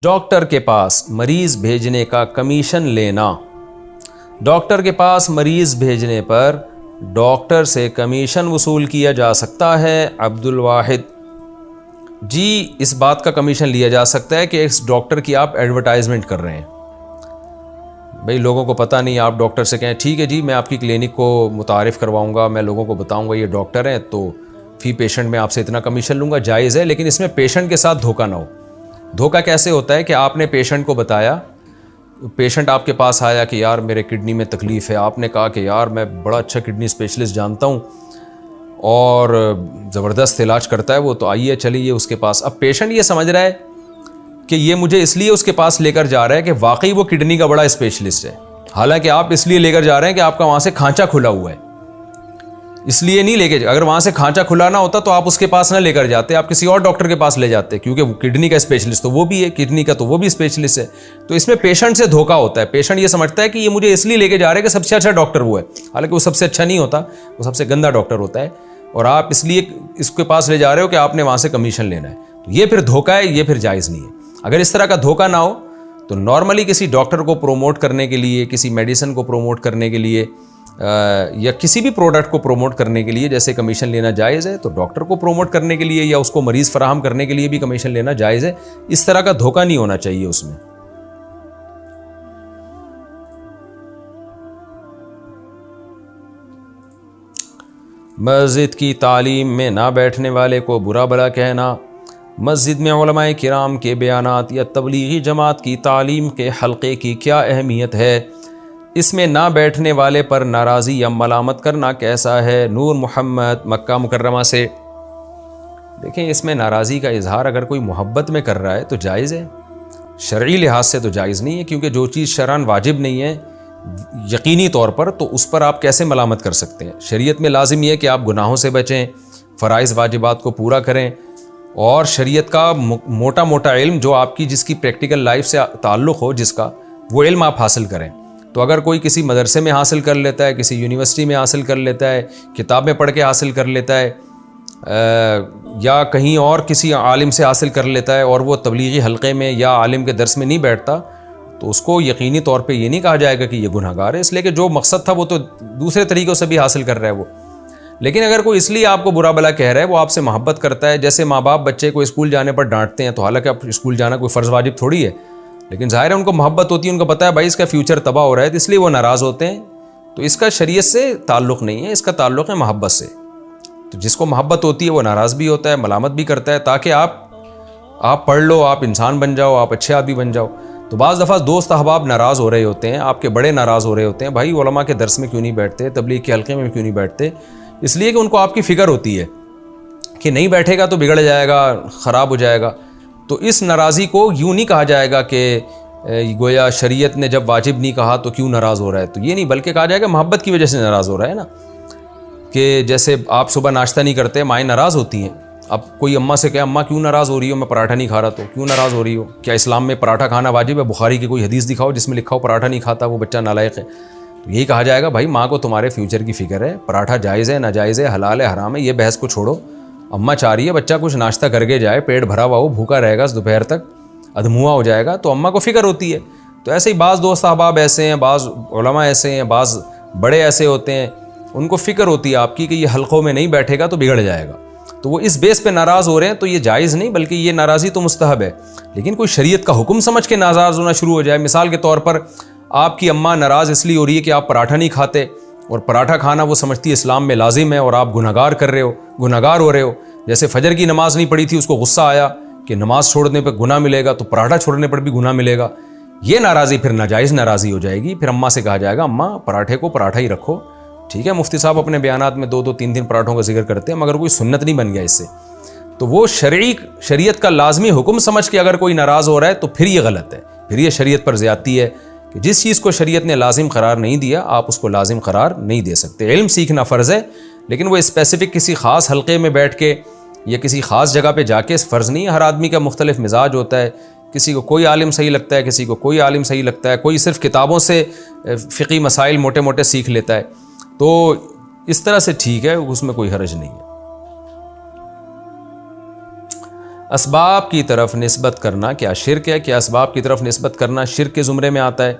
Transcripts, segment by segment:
Doctor के पास मरीज़ भेजने का कमीशन लेना। डॉक्टर के पास मरीज़ भेजने पर डॉक्टर से कमीशन वसूल किया जा सकता है। अब्दुल वाहिद जी, इस बात का कमीशन लिया जा सकता है कि इस डॉक्टर की आप एडवर्टाइजमेंट कर रहे हैं। भाई लोगों को पता नहीं, आप डॉक्टर से कहें ठीक है जी मैं आपकी क्लिनिक को मुतारिफ़ करवाऊंगा, मैं लोगों को बताऊंगा ये डॉक्टर हैं, तो फ़ी पेशेंट में आपसे इतना कमीशन लूँगा, जायज़ है। लेकिन इसमें पेशेंट के साथ धोखा ना हो। धोखा कैसे होता है कि आपने पेशेंट को बताया, पेशेंट आपके पास आया कि यार मेरे किडनी में तकलीफ़ है, आपने कहा कि यार मैं बड़ा अच्छा किडनी स्पेशलिस्ट जानता हूँ और ज़बरदस्त इलाज करता है वो, तो आइए चलिए उसके पास। अब पेशेंट ये समझ रहा है कि ये मुझे इसलिए उसके पास लेकर जा रहा है कि वाकई वो किडनी का बड़ा स्पेशलिस्ट है, हालांकि आप इसलिए लेकर जा रहे हैं कि आपका वहाँ से खांचा खुला हुआ है, इसलिए नहीं लेके। अगर वहाँ से खांचा खुला ना होता तो आप उसके पास ना लेकर जाते, आप किसी और डॉक्टर के पास ले जाते, क्योंकि किडनी का स्पेशलिस्ट तो वो भी है, किडनी का तो वो भी स्पेशलिस्ट है। तो इसमें पेशेंट से धोखा होता है। पेशेंट ये समझता है कि ये मुझे इसलिए लेके जा रहे हैं कि सबसे अच्छा डॉक्टर वो है, हालांकि वो सबसे अच्छा नहीं होता, वो सबसे गंदा डॉक्टर होता है, और आप इसलिए इसके पास ले जा रहे हो कि आपने वहाँ से कमीशन लेना है। तो ये फिर धोखा है, ये फिर जायज़ नहीं है। अगर इस तरह का धोखा ना हो तो नॉर्मली किसी डॉक्टर को प्रोमोट करने के लिए, किसी मेडिसिन को प्रोमोट करने के लिए या किसी भी प्रोडक्ट को प्रोमोट करने के लिए जैसे कमीशन लेना जायज़ है, तो डॉक्टर को प्रोमोट करने के लिए या उसको मरीज़ फराहम करने के लिए भी कमीशन लेना जायज़ है। इस तरह का धोखा नहीं होना चाहिए उसमें। मस्जिद की तालीम में ना बैठने वाले को बुरा भला कहना। मस्जिद में उलमाए किराम के बयानात या तबलीगी जमात की तालीम के हल्के की क्या अहमियत है, इसमें ना बैठने वाले पर नाराज़ी या मलामत करना कैसा है। नूर मोहम्मद मक्का मुकर्रमा से। देखें, इसमें नाराज़ी का इजहार अगर कोई मोहब्बत में कर रहा है तो जायज़ है, शरई लिहाज से तो जायज़ नहीं है, क्योंकि जो चीज़ शरअन वाजिब नहीं है यकीनी तौर पर, तो उस पर आप कैसे मलामत कर सकते हैं। शरीयत में लाजिम यह है कि आप गुनाहों से बचें, फ़राइज़ वाजिबात को पूरा करें, और शरीयत का मोटा मोटा इल्म जो आपकी जिसकी प्रैक्टिकल लाइफ से ताल्लुक़ हो, जिसका वो इल्म आप हासिल करें। तो अगर कोई किसी मदरसे में हासिल कर लेता है, किसी यूनिवर्सिटी में हासिल कर लेता है, किताबें पढ़ के हासिल कर लेता है, या कहीं और किसी आलिम से हासिल कर लेता है, और वो तबलीगी हलक़े में या आलिम के दर्स में नहीं बैठता, तो उसको यकीनी तौर पे ये नहीं कहा जाएगा कि ये गुनहगार है, इसलिए कि जो मकसद था वो तो दूसरे तरीक़ों से भी हासिल कर रहा है वो। लेकिन अगर कोई इसलिए आपको बुरा भला कह रहा है, वो आपसे मोहब्बत करता है, जैसे माँ बाप बच्चे को स्कूल जाने पर डांटते हैं, तो हालांकि अब स्कूल जाना कोई फ़र्ज़ वाजिब थोड़ी है, लेकिन ज़ाहिर है उनको मोहब्बत होती है, उनको पता है भाई इसका फ्यूचर तबाह हो रहा है, तो इसलिए वो नाराज़ होते हैं। तो इसका शरीयत से ताल्लुक़ नहीं है, इसका ताल्लुक़ है मोहब्बत से। तो जिसको मोहब्बत होती है वो नाराज़ भी होता है, मलामत भी करता है, ताकि आप पढ़ लो, आप इंसान बन जाओ, आप अच्छे आदमी बन जाओ। तो बाज़ दफ़ा दोस्त अहबाब नाराज़ हो रहे होते हैं, आपके बड़े नाराज़ हो रहे होते हैं, भाई उलमा के दर्स में क्यों नहीं बैठते, तबलीग के हल्के में क्यों नहीं बैठते, इसलिए कि उनको आपकी फ़िक्र होती है कि नहीं बैठेगा तो बिगड़ जाएगा, ख़राब हो जाएगा। तो इस नाराज़ी को यूँ नहीं कहा जाएगा कि गोया शरीयत ने जब वाजिब नहीं कहा तो क्यों नाराज़ हो रहा है, तो ये नहीं, बल्कि कहा जाएगा मोहब्बत की वजह से नाराज़ हो रहा है ना। कि जैसे आप सुबह नाश्ता नहीं करते, माएँ नाराज़ होती हैं। अब कोई अम्मा से कहे अम्मा क्यों नाराज़ हो रही हो, मैं पराठा नहीं खा रहा, तो क्यों नाराज़ हो रही हो, क्या इस्लाम में पराठा खाना वाजिब है? बुखारी की कोई हदीस दिखाओ जिसमें लिखा हो पराठा नहीं खाता वो बच्चा नालायक है। तो यही कहा जाएगा भाई माँ को तुम्हारे फ्यूचर की फ़िक्र है, पराठा जायज़ है नाजायज़ है, हलाल है हराम है, ये बहस को छोड़ो। अम्मा चाह रही है बच्चा कुछ नाश्ता करके जाए, पेट भरा हुआ हो, भूखा रहेगा दोपहर तक, अधमुआ हो जाएगा, तो अम्मा को फ़िक्र होती है। तो ऐसे ही बाज़ दोस्त अहबाब ऐसे हैं, बाज़ उलमा ऐसे हैं, बाज़ बड़े ऐसे होते हैं, उनको फ़िक्र होती है आपकी कि ये हल्कों में नहीं बैठेगा तो बिगड़ जाएगा, तो वो इस बेस पे नाराज़ हो रहे हैं। तो ये जायज़ नहीं, बल्कि ये नाराज़ी तो मुस्तहब है। लेकिन कोई शरीयत का हुक्म समझ के नाराज़ होना शुरू हो जाए, मिसाल के तौर पर आपकी अम्मा नाराज़ इसलिए हो रही है कि आप पराठा नहीं खाते, और पराठा खाना वो समझती है इस्लाम में लाजिम है, और आप गुनहगार कर रहे हो, गुनहगार हो रहे हो। जैसे फजर की नमाज़ नहीं पढ़ी थी, उसको गुस्सा आया कि नमाज़ छोड़ने पर गुनाह मिलेगा, तो पराठा छोड़ने पर भी गुनाह मिलेगा। ये नाराज़ी फिर नाजायज़ नाराज़ी हो जाएगी। फिर अम्मा से कहा जाएगा अम्मा पराठे को पराठा ही रखो, ठीक है। मुफ्ती साहब अपने बयानात में 2-2 3-3 पराठों का जिक्र करते हैं, मगर कोई सुन्नत नहीं बन गया इससे। तो वो शरीयत का लाजमी हुक्म समझ के अगर कोई नाराज़ हो रहा है तो फिर ये गलत है, फिर ये शरीयत पर ज़्यादती है कि जिस चीज़ को शरीयत ने लाजिम करार नहीं दिया आप उसको लाजिम करार नहीं दे सकते। इल्म सीखना फ़र्ज़ है, लेकिन वो स्पेसिफ़िक किसी ख़ास हल्के में बैठ के या किसी ख़ास जगह पे जाके फ़र्ज़ नहीं है। हर आदमी का मुख्तलिफ मिजाज होता है, किसी को कोई आलिम सही लगता है, किसी को कोई आलिम सही लगता है, कोई सिर्फ़ किताबों से फ़िक़ी मसाइल मोटे मोटे सीख लेता है। तो इस तरह से ठीक है, उसमें कोई हर्ज नहीं है। असबाब की तरफ निस्बत करना क्या शिरक है? क्या असबाब की तरफ निस्बत करना शिरक के ज़ुमरे में आता है?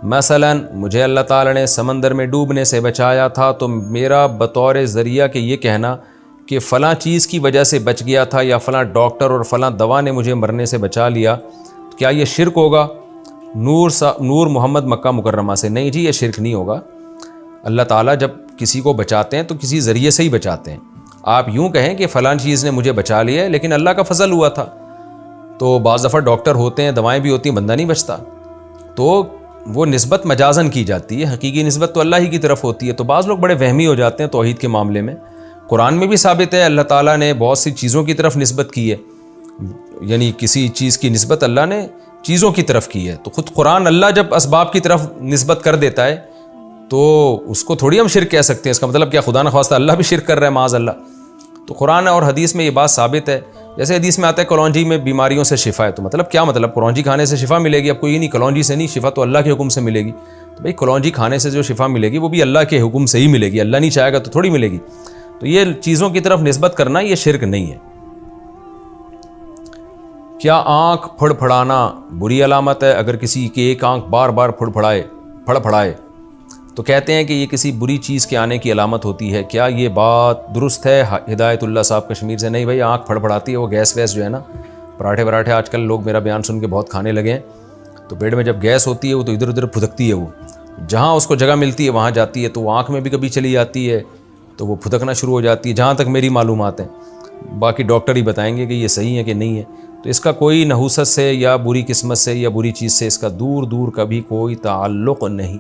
मसलन मुझे अल्लाह ताला ने समंदर में डूबने से बचाया था, तो मेरा बतौर ज़रिया के ये कहना कि फ़लाँ चीज़ की वजह से बच गया था या फ़लाँ डॉक्टर और फ़लाँ दवा ने मुझे मरने से बचा लिया, तो क्या ये शिरक होगा? नूर मोहम्मद मक्का मुकर्रमा से। नहीं जी, ये शिरक नहीं होगा। अल्लाह ताला जब किसी को बचाते हैं तो किसी ज़रिए से ही बचाते हैं। आप यूँ कहें कि फ़लाँ चीज़ ने मुझे बचा लिया है, लेकिन अल्लाह का फ़ज़ल हुआ था। तो बाज़ दफ़ा डॉक्टर होते हैं, दवाएं भी होती हैं, बंदा नहीं बचता, तो वो निस्बत मजाजन की जाती है, हकीकी निस्बत तो अल्लाह ही की तरफ होती है। तो बाज़ लोग बड़े वहमी हो जाते हैं तौहीद के मामले में। कुरान में भी साबित है, अल्लाह ताला ने बहुत सी चीज़ों की तरफ निस्बत की है, यानी किसी चीज़ की निस्बत अल्लाह ने चीज़ों की तरफ की है। तो ख़ुद कुरान अल्लाह जब असबाब की तरफ निस्बत कर देता है तो उसको थोड़ी हम शिरक कह सकते हैं। इसका मतलब क्या खुदा न ख्वास्ता अल्लाह भी शिरक कर रहा है? माज़ अल्लाह। तो कुरान और हदीस में ये बात साबित है। जैसे हदीस में आता है कलौंजी में बीमारियों से शिफा है, तो मतलब क्या मतलब? कलौंजी खाने से शिफा मिलेगी? अब कोई नहीं, कलौंजी से नहीं, शिफा तो अल्लाह के हुक्म से मिलेगी। तो भाई कलौंजी खाने से जो शिफा मिलेगी वो भी अल्लाह के हुक्म से ही मिलेगी, अल्लाह नहीं चाहेगा तो थोड़ी मिलेगी। तो ये चीज़ों की तरफ निस्बत करना ये शिरक नहीं है। क्या आँख फड़फड़ाना बुरी अलामत है? अगर किसी की एक आँख बार बार फड़फड़ाए तो कहते हैं कि ये किसी बुरी चीज़ के आने की अलामत होती है। क्या ये बात दुरुस्त है? हिदायतुल्लाह साहब कश्मीर से। नहीं भाई, आँख फड़फड़ाती है वो गैस वैस जो है ना, पराठे आजकल लोग मेरा बयान सुन के बहुत खाने लगे हैं, तो पेट में जब गैस होती है वो तो इधर उधर फुदकती है, वो जहाँ उसको जगह मिलती है वहाँ जाती है, तो वो आँख में भी कभी चली जाती है तो वो फुदकना शुरू हो जाती है, जहाँ तक मेरी मालूमात है। बाकी डॉक्टर ही बताएंगे कि ये सही है कि नहीं है। तो इसका कोई नहूसत से या बुरी किस्मत से या बुरी चीज़ से इसका दूर दूर कभी कोई ताल्लुक़ नहीं।